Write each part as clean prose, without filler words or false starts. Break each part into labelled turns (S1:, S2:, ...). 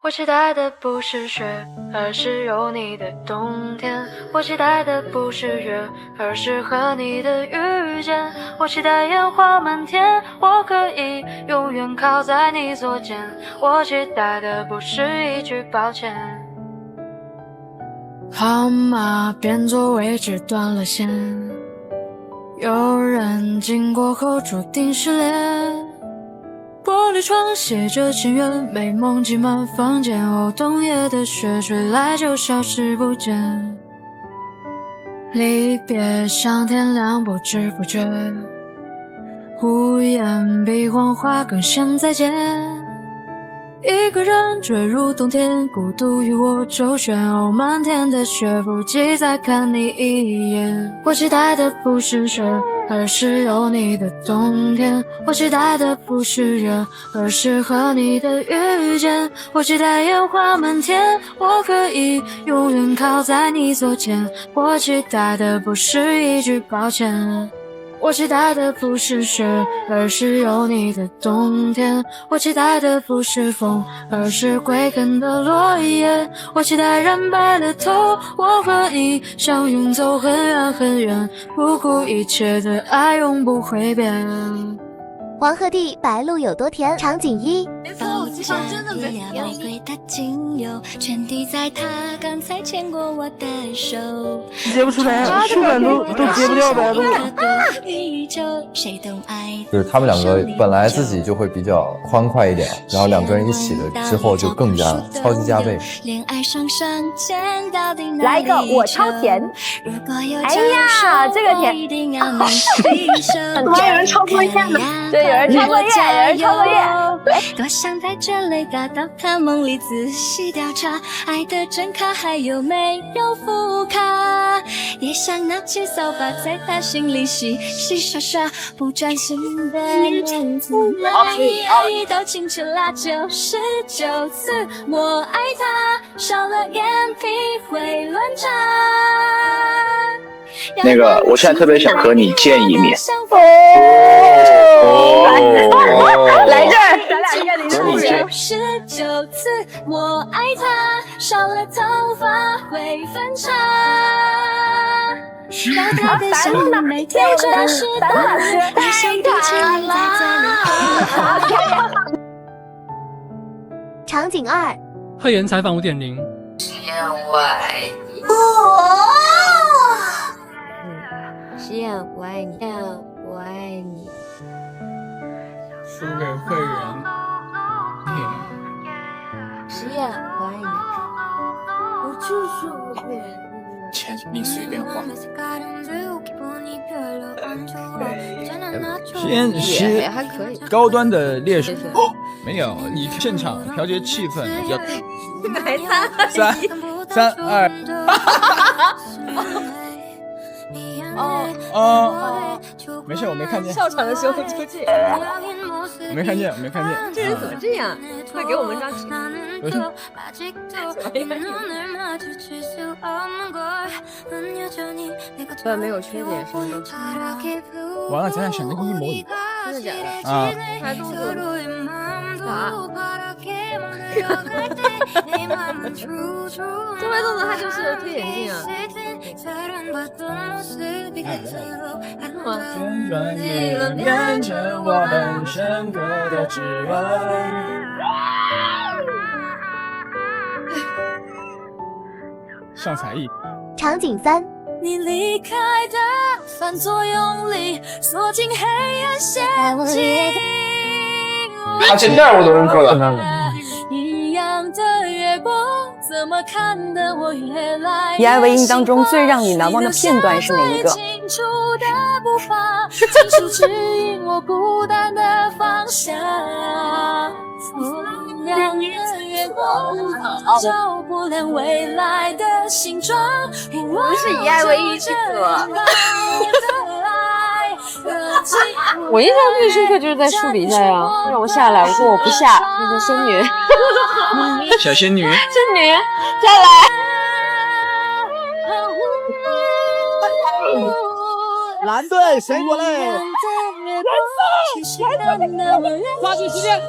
S1: 我期待的不是雪，而是有你的冬天。我期待的不是月，而是和你的遇见。我期待烟花满天，我可以永远靠在你左肩。我期待的不是一句抱歉。号码变座位置断了线，有人经过后注定失联。玻璃窗写着情缘，美梦挤满房间。哦，冬夜的雪吹来就消失不见。离别像天亮，不知不觉，屋檐比黄花更像再见。一个人坠入冬天，孤独与我周旋。哦，漫天的雪不及再看你一眼。我期待的不是雪，而是有你的冬天。我期待的不是月，而是和你的遇见。我期待烟花满天，我可以永远靠在你左肩。我期待的不是一句抱歉。我期待的不是雪，而是有你的冬天。我期待的不是风，而是归根的落叶。我期待染白了头，我和你相拥走很远很远，不顾一切的爱永不会变。
S2: 黄鹤棣白鹭有多甜，场景一。
S3: 真的没有玫瑰的精油，全滴在他刚才牵过我的手。
S4: 接不出来，触感都接不掉呗，都。
S5: 就是他们两个本来自己就会比较欢快一点，然后两个人一起了之后就更加超级加倍。
S6: 来一个我超甜，哎呀，这个甜，怎么有人抄作业呢？对，有人抄作业，有人抄作业。
S3: 多想带着泪打到他梦里仔细调查，爱的真卡还有没有副卡，也想拿起扫把在他心里洗洗刷刷，不专心的人怎么一到清晨啦99次我爱他，少了眼皮会乱眨。
S7: 那个，我现在特别想和你见一面。
S6: 来这儿，咱俩约定
S3: 99次我爱他，少了头发会分叉。让他的笑容每天准时到，你想不起你在这里。
S2: 场景二。
S8: 慧妍采访5.0。
S1: 我爱你。
S9: 实验我爱你，我爱你。
S10: 输给慧妍。
S9: 实验我爱你。我就是我爱你。
S10: 钱你随便花。
S11: 实验室
S9: 还可以。
S11: 高端的烈士。没有，你现场调节气氛要。
S9: 来3、
S11: 没事，我没看见。
S9: 笑场的时候出去。
S11: 我没看见。
S9: 这人怎么这样？快给我们张纸。
S11: 不是。
S9: 虽然没有缺点，什么都是。
S11: 完了，咱俩选的一模一样。
S9: 真的假的？
S11: 啊。
S9: 还动作。啥？这位动作他就是推眼镜啊。
S11: 旋转你能变成我们深刻的指纹。上才艺。
S2: 场景3。
S3: 你离开的反作用力，锁进黑暗陷阱。
S7: 他现在我都认可了。
S3: 一样的月光，怎么看得我越来
S6: 以爱为营当中最让你难忘的片段是哪一个？
S3: 清楚的步伐，清楚指引我孤单的方向。明亮的月光照不亮未来的形状。
S9: 不是以爱为营这个。我印象最深刻就是在树底下呀，让我下来，我说我不下，那个仙女，
S11: 小仙女，
S9: 仙女下来。
S4: 蓝队谁过来？
S8: 抓紧时间，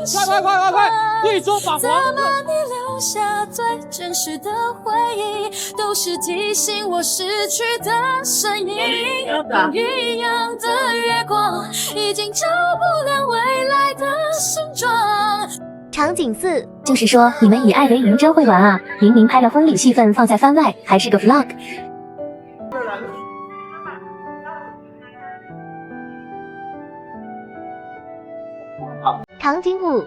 S8: 快！一周把黄
S3: 下最真实的回忆，都是提醒我逝去的身影。一样的月光，已经照不亮未来的形状。
S2: 场景4，
S8: 就是说你们以爱为营真会玩啊！明明拍了婚礼戏份放在番外，还是个 vlog。
S2: 场景5，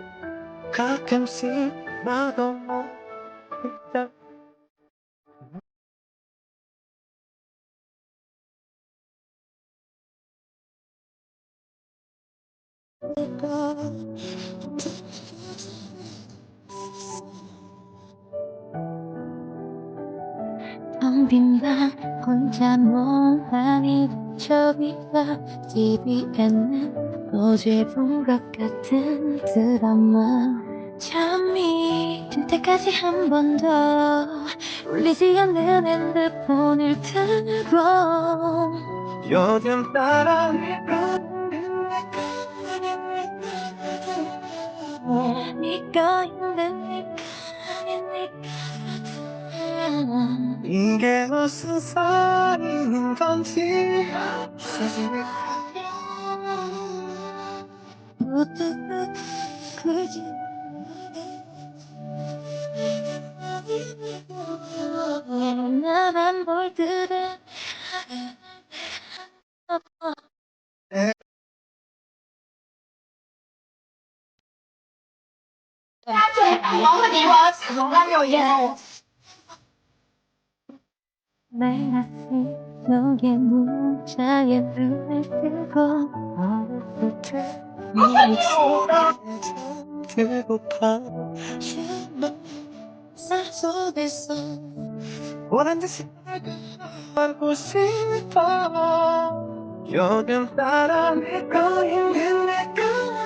S3: 텅 빈 방 혼자 멍하니 저기가 TV에는 어제 본 것 같은 드라마 잠이 들 때까지 한 번 더 울리지 않는 핸드폰을 들고 요즘 따라 네가 있는 이게 무슨 소리인 건지 무뚝뚝 그지 나만 뭘 들은 내 가슴 속에 문자에 눈을 뜨고 어렸을 때 배고파 쌀 속에서 오란 듯이 알고 싶어 요즘 따라 내거 있는 내거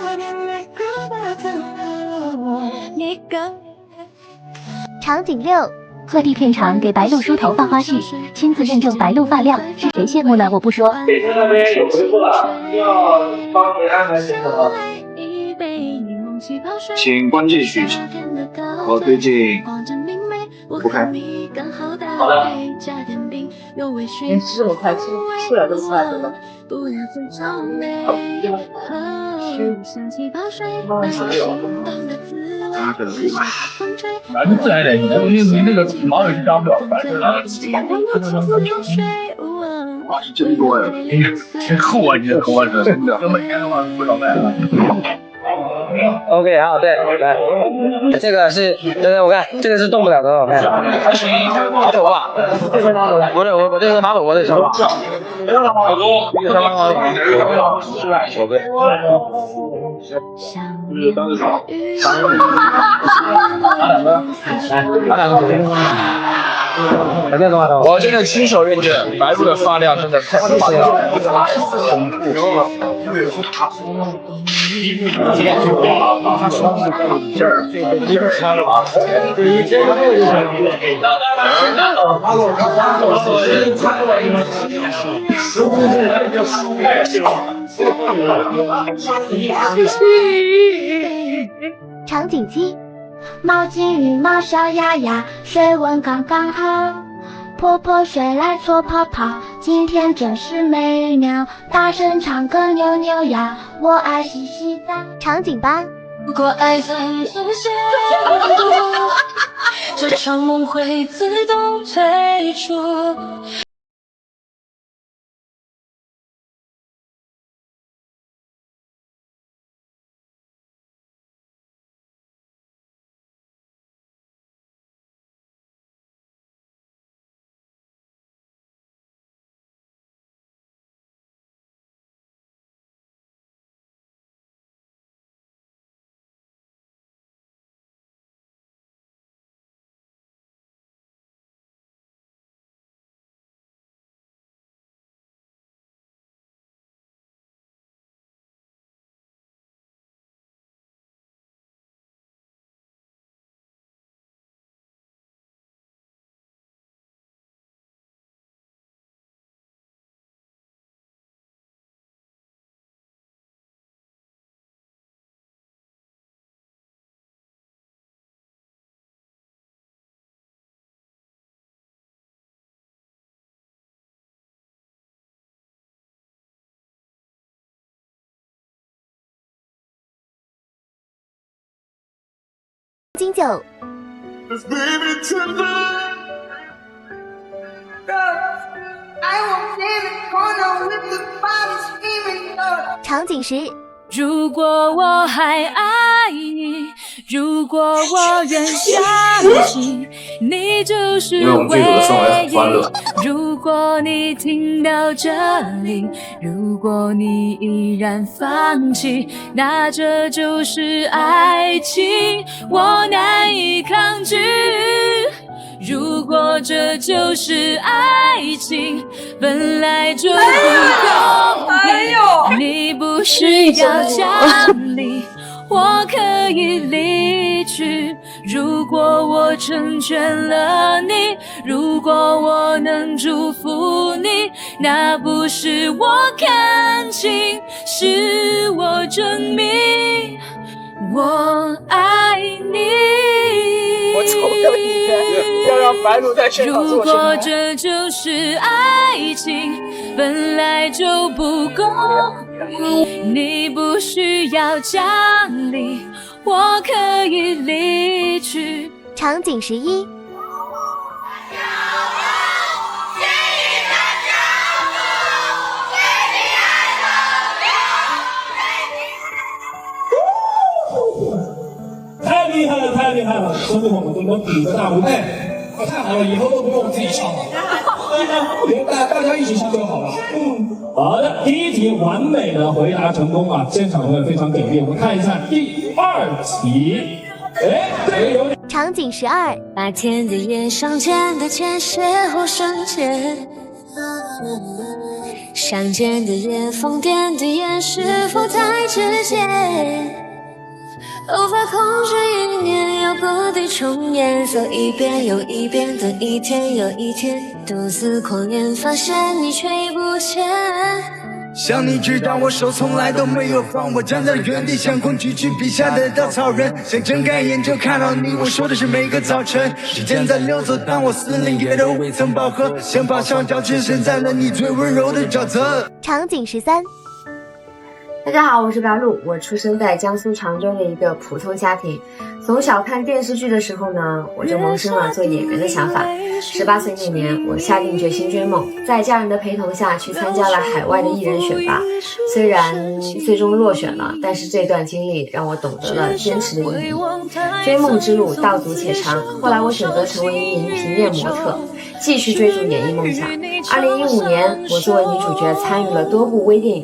S3: 아닌 내거 같은 네가
S2: 场景6，
S8: 特地片场给白鹿梳头发花絮，亲自认证白鹿发量，是谁羡慕了我不说。
S7: 给那边有回复了，要帮你安排些什么？请关继续。我最近不开。好的。
S9: 这么快出来这么快的吗？
S7: 他可能反正自然点，你那个毛也是张不了，反正哇，一真多呀！真厚啊，你这头发是真的，每天的话不少卖了。
S12: OK， 好，对，来，这个是，对，我看这个是动不了的，我看。马桶吧，我这个马桶，我得上。好多，一个上马桶，宝贝。拿两个，
S7: 我真的亲手认证，白鹿的发量真的太棒了，恐
S2: 场景7，
S3: 毛巾羽毛小鸭鸭，水温刚刚好。泼泼水来搓泡泡，今天真是美妙。大声唱歌扭扭腰，我爱洗洗澡。
S2: 场景8，
S3: 如果爱曾出现温度，这场梦会自动退出。
S2: 金九。场景10。
S1: 如果我还爱你，如果我愿相信你就是唯一，如果你听到这里，如果你依然放弃，那这就是爱情，我难以抗拒。如果这就是爱情，本来就不公平，你不需要讲理，我可以离去。如果我成全了你，如果我能祝福你，那不是我看清，是我证明我爱你。
S11: 我走了一遍，要让白鹿在现场做
S1: 如果这就是爱情，本来就不公平，你不需要讲理，我可以离去。
S2: 场景11。
S13: 太厉害了，太厉害了！兄弟们，我们都顶着大舞台，太好了，以后都不用我们自己唱了，大家一起唱就好了。好的，第一题完美的回答成功啊，现场会非常给力。我们看一下第2题，对，有点。
S2: 场景12。
S3: 白天的夜，上天的天，邂逅瞬间。相见的夜，疯癫的眼，是否太直接？无法控制一念，要故地重演，走一遍又一遍的一天又一天，独自狂言，发现你却已不见。
S14: 想你知道我手从来都没有放，我站在原地像空举起笔下的稻草人，想睁开眼就看到你，我说的是每个早晨。时间在流走，但我思念也都未曾饱和，想把双脚置身在了你最温柔的沼泽。
S2: 场景13。
S9: 大家好，我是白鹿，我出生在江苏常州的一个普通家庭。从小看电视剧的时候呢，我就萌生了做演员的想法。18岁那年，我下定决心追梦，在家人的陪同下去参加了海外的艺人选拔。虽然最终落选了，但是这段经历让我懂得了坚持的意义。追梦之路道阻且长，后来我选择成为一名平面模特，继续追逐演艺梦想。2015年，我作为女主角参与了多部微电影。